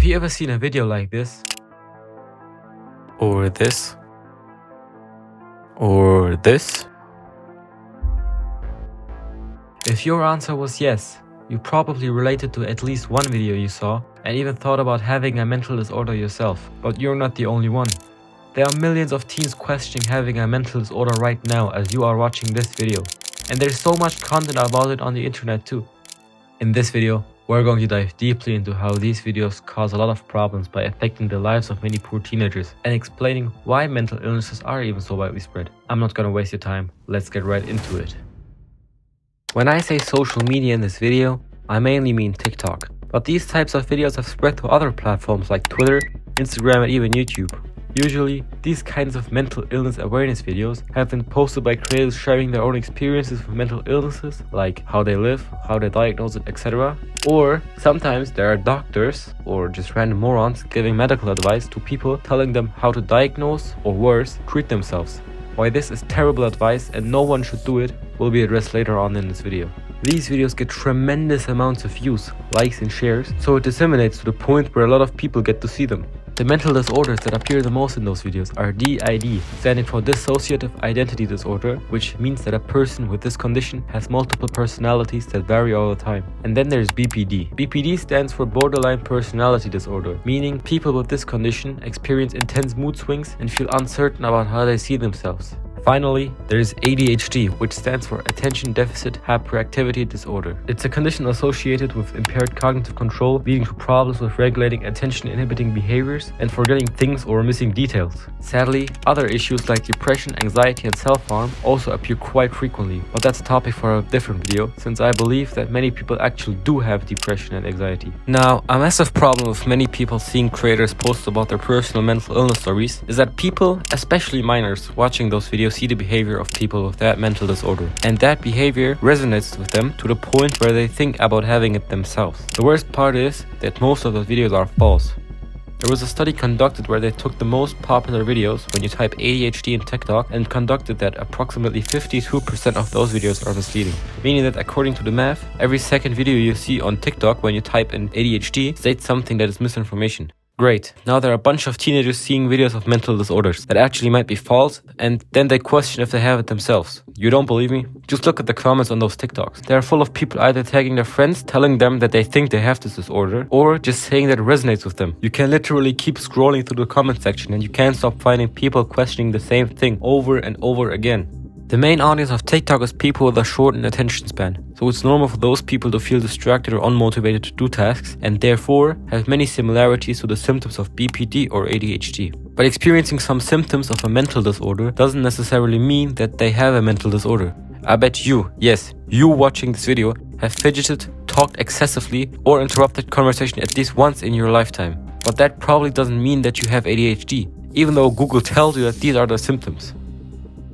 you ever seen a video like this? Or this? Or this? If your answer was yes, you probably related to at least one video you saw and even thought about having a mental disorder yourself. But you're not the only one. There are millions of teens questioning having a mental disorder right now as you are watching this video. And there's so much content about it on the internet too. In this video, we're going to dive deeply into how these videos cause a lot of problems by affecting the lives of many poor teenagers and explaining why mental illnesses are even so widely spread. I'm not gonna waste your time, let's get right into it. When I say social media in this video, I mainly mean TikTok. But these types of videos have spread to other platforms like Twitter, Instagram and even YouTube. Usually, these kinds of mental illness awareness videos have been posted by creators sharing their own experiences with mental illnesses, like how they live, how they diagnose it, etc. Or sometimes there are doctors or just random morons giving medical advice to people, telling them how to diagnose or worse, treat themselves. Why this is terrible advice and no one should do it will be addressed later on in this video. These videos get tremendous amounts of views, likes and shares, so it disseminates to the point where a lot of people get to see them. The mental disorders that appear the most in those videos are DID, standing for dissociative identity disorder, which means that a person with this condition has multiple personalities that vary all the time. And then there's BPD. BPD stands for borderline personality disorder, meaning people with this condition experience intense mood swings and feel uncertain about how they see themselves. Finally, there is ADHD, which stands for Attention Deficit Hyperactivity Disorder. It's a condition associated with impaired cognitive control, leading to problems with regulating attention-inhibiting behaviors and forgetting things or missing details. Sadly, other issues like depression, anxiety and self-harm also appear quite frequently, but that's a topic for a different video, since I believe that many people actually do have depression and anxiety. Now, a massive problem with many people seeing creators post about their personal mental illness stories is that people, especially minors, watching those videos see the behavior of people with that mental disorder, and that behavior resonates with them to the point where they think about having it themselves. The worst part is that most of those videos are false. There was a study conducted where they took the most popular videos when you type ADHD in TikTok and conducted that approximately 52% of those videos are misleading. Meaning that according to the math, every second video you see on TikTok when you type in ADHD states something that is misinformation. Great, now there are a bunch of teenagers seeing videos of mental disorders that actually might be false, and then they question if they have it themselves. You don't believe me? Just look at the comments on those TikToks. They are full of people either tagging their friends, telling them that they think they have this disorder, or just saying that it resonates with them. You can literally keep scrolling through the comment section and you can't stop finding people questioning the same thing over and over again. The main audience of TikTok is people with a shortened attention span, so it's normal for those people to feel distracted or unmotivated to do tasks and therefore have many similarities to the symptoms of BPD or ADHD. But experiencing some symptoms of a mental disorder doesn't necessarily mean that they have a mental disorder. I bet you, yes, you watching this video have fidgeted, talked excessively or interrupted conversation at least once in your lifetime. But that probably doesn't mean that you have ADHD, even though Google tells you that these are the symptoms.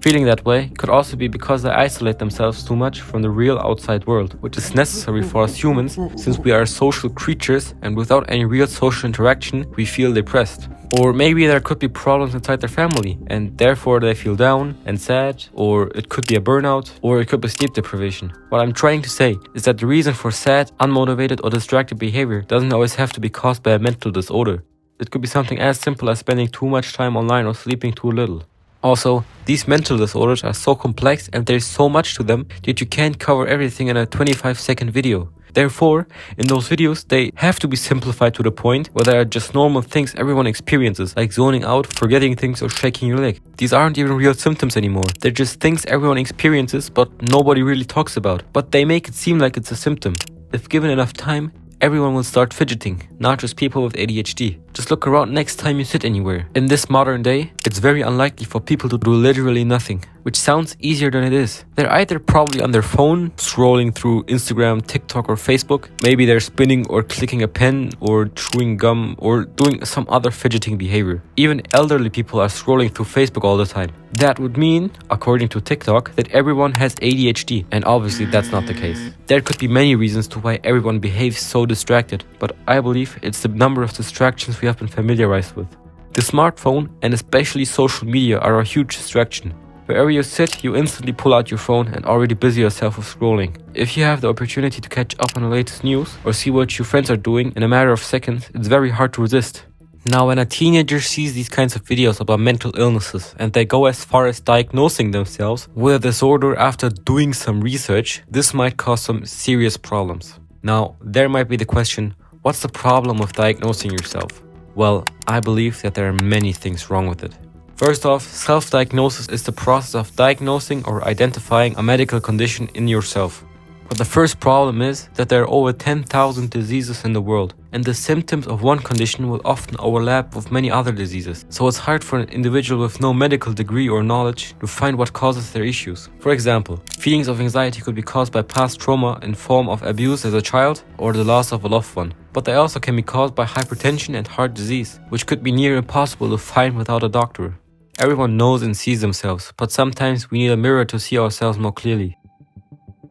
Feeling that way could also be because they isolate themselves too much from the real outside world, which is necessary for us humans since we are social creatures and without any real social interaction we feel depressed. Or maybe there could be problems inside their family and therefore they feel down and sad, or it could be a burnout, or it could be sleep deprivation. What I'm trying to say is that the reason for sad, unmotivated or distracted behavior doesn't always have to be caused by a mental disorder. It could be something as simple as spending too much time online or sleeping too little. Also, these mental disorders are so complex and there's so much to them that you can't cover everything in a 25-second video. Therefore, in those videos, they have to be simplified to the point where they are just normal things everyone experiences, like zoning out, forgetting things or shaking your leg. These aren't even real symptoms anymore. They're just things everyone experiences but nobody really talks about. But they make it seem like it's a symptom. If given enough time, everyone will start fidgeting, not just people with ADHD. Just look around next time you sit anywhere. In this modern day, it's very unlikely for people to do literally nothing, which sounds easier than it is. They're either probably on their phone, scrolling through Instagram, TikTok or Facebook. Maybe they're spinning or clicking a pen or chewing gum or doing some other fidgeting behavior. Even elderly people are scrolling through Facebook all the time. That would mean, according to TikTok, that everyone has ADHD, and obviously that's not the case. There could be many reasons to why everyone behaves so distracted, but I believe it's the number of distractions we have been familiarized with. The smartphone and especially social media are a huge distraction. Wherever you sit, you instantly pull out your phone and already busy yourself with scrolling. If you have the opportunity to catch up on the latest news or see what your friends are doing in a matter of seconds, it's very hard to resist. Now, when a teenager sees these kinds of videos about mental illnesses and they go as far as diagnosing themselves with a disorder after doing some research, this might cause some serious problems. Now, there might be the question, what's the problem with diagnosing yourself? Well, I believe that there are many things wrong with it. First off, self-diagnosis is the process of diagnosing or identifying a medical condition in yourself. But the first problem is that there are over 10,000 diseases in the world, and the symptoms of one condition will often overlap with many other diseases. So it's hard for an individual with no medical degree or knowledge to find what causes their issues. For example, feelings of anxiety could be caused by past trauma in form of abuse as a child or the loss of a loved one. But they also can be caused by hypertension and heart disease, which could be near impossible to find without a doctor. Everyone knows and sees themselves, but sometimes we need a mirror to see ourselves more clearly.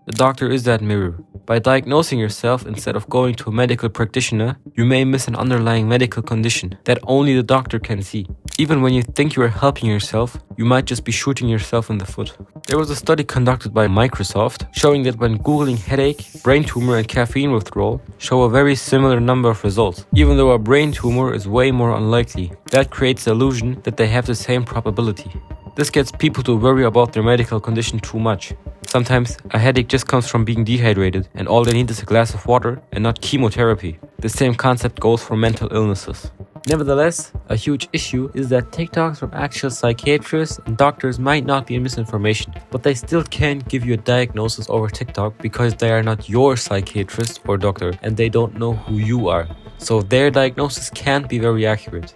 The doctor is that mirror. By diagnosing yourself instead of going to a medical practitioner, you may miss an underlying medical condition that only the doctor can see. Even when you think you are helping yourself, you might just be shooting yourself in the foot. There was a study conducted by Microsoft showing that when googling headache, brain tumor and caffeine withdrawal show a very similar number of results. Even though a brain tumor is way more unlikely, that creates the illusion that they have the same probability. This gets people to worry about their medical condition too much. Sometimes a headache just comes from being dehydrated and all they need is a glass of water and not chemotherapy. The same concept goes for mental illnesses. Nevertheless, a huge issue is that TikToks from actual psychiatrists and doctors might not be misinformation, but they still can't give you a diagnosis over TikTok because they are not your psychiatrist or doctor and they don't know who you are. So their diagnosis can't be very accurate.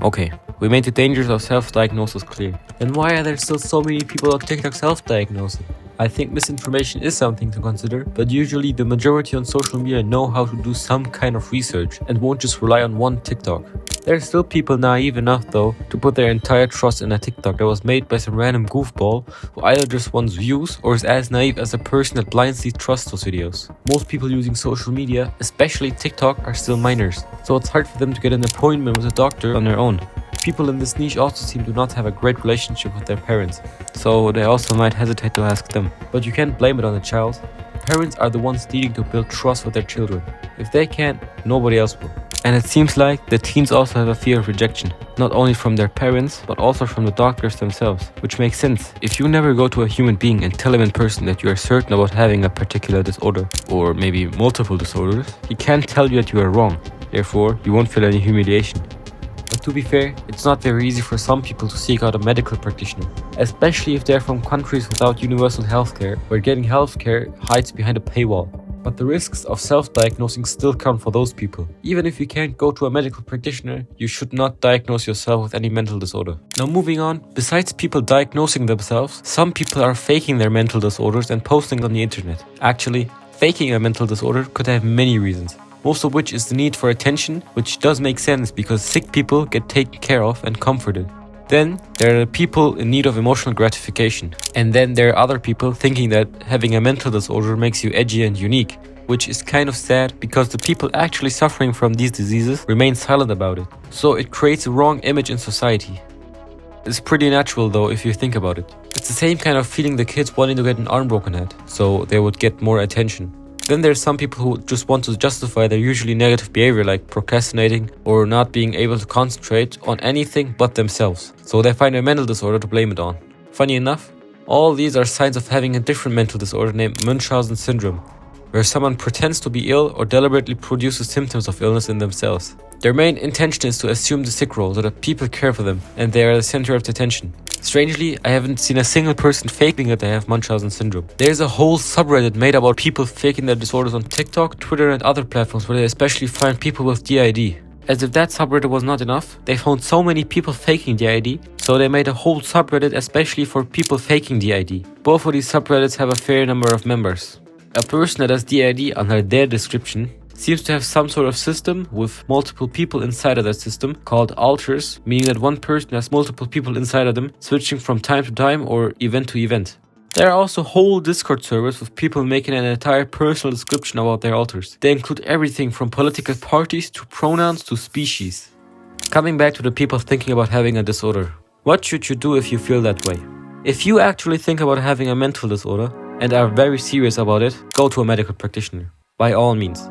Okay, we made the dangers of self-diagnosis clear. Then why are there still so many people on TikTok self-diagnosing? I think misinformation is something to consider, but usually the majority on social media know how to do some kind of research and won't just rely on one TikTok. There are still people naive enough though to put their entire trust in a TikTok that was made by some random goofball who either just wants views or is as naive as a person that blindly trusts those videos. Most people using social media, especially TikTok, are still minors, so it's hard for them to get an appointment with a doctor on their own. People in this niche also seem to not have a great relationship with their parents, so they also might hesitate to ask them. But you can't blame it on the child. Parents are the ones needing to build trust with their children. If they can't, nobody else will. And it seems like the teens also have a fear of rejection, not only from their parents, but also from the doctors themselves, which makes sense. If you never go to a human being and tell him in person that you are certain about having a particular disorder, or maybe multiple disorders, he can't tell you that you are wrong. Therefore, you won't feel any humiliation. But to be fair, it's not very easy for some people to seek out a medical practitioner, especially if they're from countries without universal healthcare, where getting healthcare hides behind a paywall. But the risks of self-diagnosing still count for those people. Even if you can't go to a medical practitioner, you should not diagnose yourself with any mental disorder. Now moving on, besides people diagnosing themselves, some people are faking their mental disorders and posting on the internet. Actually, faking a mental disorder could have many reasons, most of which is the need for attention, which does make sense because sick people get taken care of and comforted. Then there are people in need of emotional gratification. And then there are other people thinking that having a mental disorder makes you edgy and unique, which is kind of sad because the people actually suffering from these diseases remain silent about it. So it creates a wrong image in society. It's pretty natural though if you think about it. It's the same kind of feeling the kids wanting to get an arm broken at, so they would get more attention. Then there's some people who just want to justify their usually negative behavior like procrastinating or not being able to concentrate on anything but themselves. So they find a mental disorder to blame it on. Funny enough, all these are signs of having a different mental disorder named Munchausen syndrome, where someone pretends to be ill or deliberately produces symptoms of illness in themselves. Their main intention is to assume the sick role so that people care for them and they are the center of the attention. Strangely, I haven't seen a single person faking that they have Munchausen syndrome. There's a whole subreddit made about people faking their disorders on TikTok, Twitter and other platforms where they especially find people with DID. As if that subreddit was not enough, they found so many people faking DID, so they made a whole subreddit especially for people faking DID. Both of these subreddits have a fair number of members. A person that has DID under their description seems to have some sort of system with multiple people inside of that system called alters, meaning that one person has multiple people inside of them, switching from time to time or event to event. There are also whole Discord servers with people making an entire personal description about their alters. They include everything from political parties to pronouns to species. Coming back to the people thinking about having a disorder. What should you do if you feel that way? If you actually think about having a mental disorder and are very serious about it, go to a medical practitioner, by all means.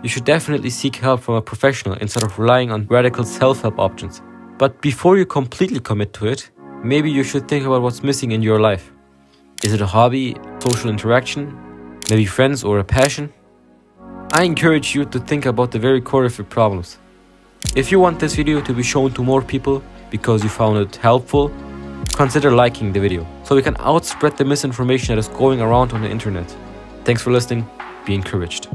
You should definitely seek help from a professional instead of relying on radical self-help options. But before you completely commit to it, maybe you should think about what's missing in your life. Is it a hobby, social interaction, maybe friends or a passion? I encourage you to think about the very core of your problems. If you want this video to be shown to more people because you found it helpful, consider liking the video so we can outspread the misinformation that is going around on the internet. Thanks for listening. Be encouraged.